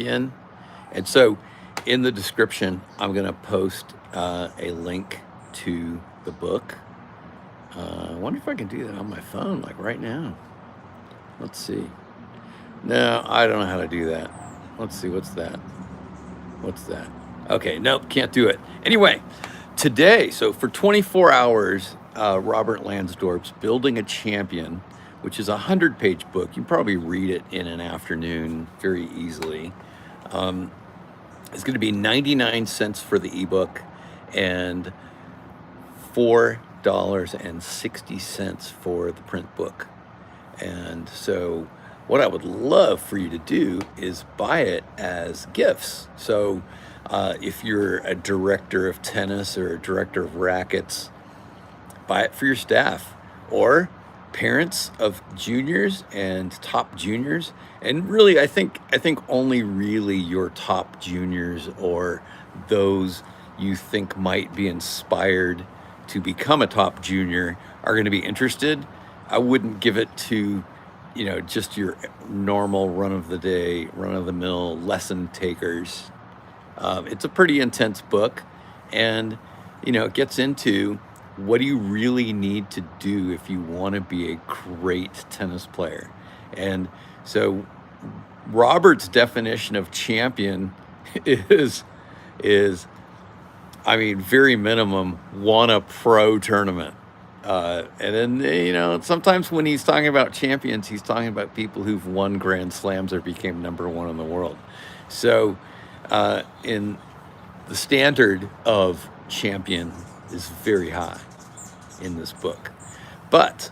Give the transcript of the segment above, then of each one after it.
in. And so in the description, I'm going to post a link to the book. I wonder if I can do that on my phone, like right now. Let's see. No, I don't know how to do that. Let's see. What's that? What's that? Okay, nope, can't do it. Anyway, today, so for 24 hours, Robert Lansdorp's Building a Champion, which is a 100-page book. You can probably read it in an afternoon very easily. It's going to be 99 cents for the ebook and $4.60 for the print book. And so what I would love for you to do is buy it as gifts. So if you're a director of tennis or a director of rackets, buy it for your staff, or parents of juniors and top juniors. And really, I think only really your top juniors or those you think might be inspired to become a top junior are going to be interested. I wouldn't give it to, just your normal run-of-the-day, run-of-the-mill lesson takers. It's a pretty intense book, and, it gets into what do you really need to do if you want to be a great tennis player. And so Robert's definition of champion is very minimum, won a pro tournament. And then, sometimes when he's talking about champions, he's talking about people who've won Grand Slams or became #1 in the world. So in the standard of champion is very high in this book. But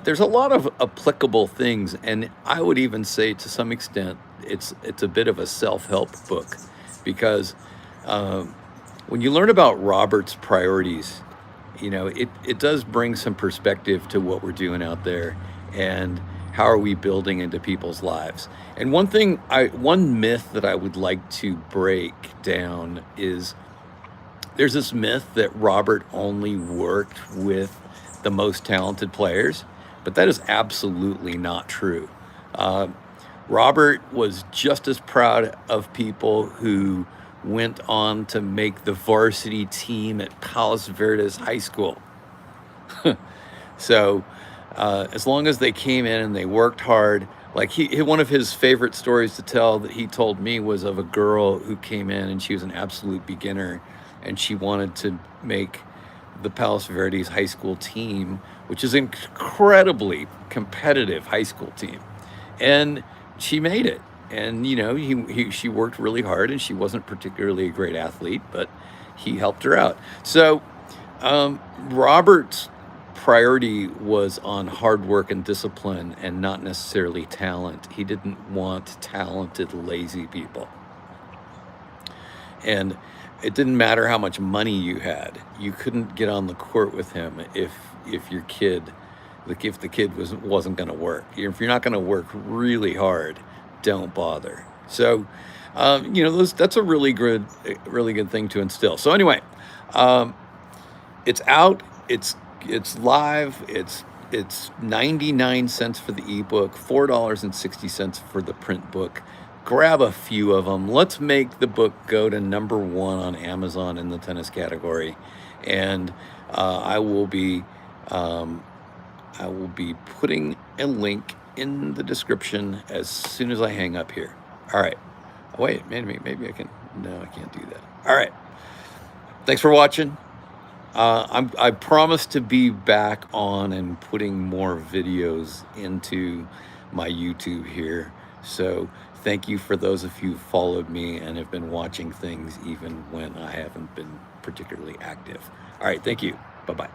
there's a lot of applicable things, and I would even say to some extent it's a bit of a self-help book, because when you learn about Robert's priorities, it does bring some perspective to what we're doing out there and how are we building into people's lives. And one myth that I would like to break down is there's this myth that Robert only worked with the most talented players, but that is absolutely not true. Robert was just as proud of people who went on to make the varsity team at Palos Verdes High School. So as long as they came in and they worked hard, like one of his favorite stories to tell that he told me was of a girl who came in and she was an absolute beginner, and she wanted to make the Palos Verdes high school team, which is an incredibly competitive high school team. And she made it. And, she worked really hard, and she wasn't particularly a great athlete, but he helped her out. So Robert's priority was on hard work and discipline and not necessarily talent. He didn't want talented, lazy people. And it didn't matter how much money you had. You couldn't get on the court with him if the kid wasn't going to work. If you're not going to work really hard, don't bother. So, that's a really good thing to instill. So anyway, it's out. It's live. It's 99 cents for the ebook, $4.60 for the print book. Grab a few of them. Let's make the book go to #1 on Amazon in the tennis category, and I will be putting a link in the description as soon as I hang up here. All right. Wait, maybe I can. No, I can't do that. All right. Thanks for watching. I promise to be back on and putting more videos into my YouTube here. So thank you for those of you who followed me and have been watching things even when I haven't been particularly active. All right. Thank you. Bye-bye.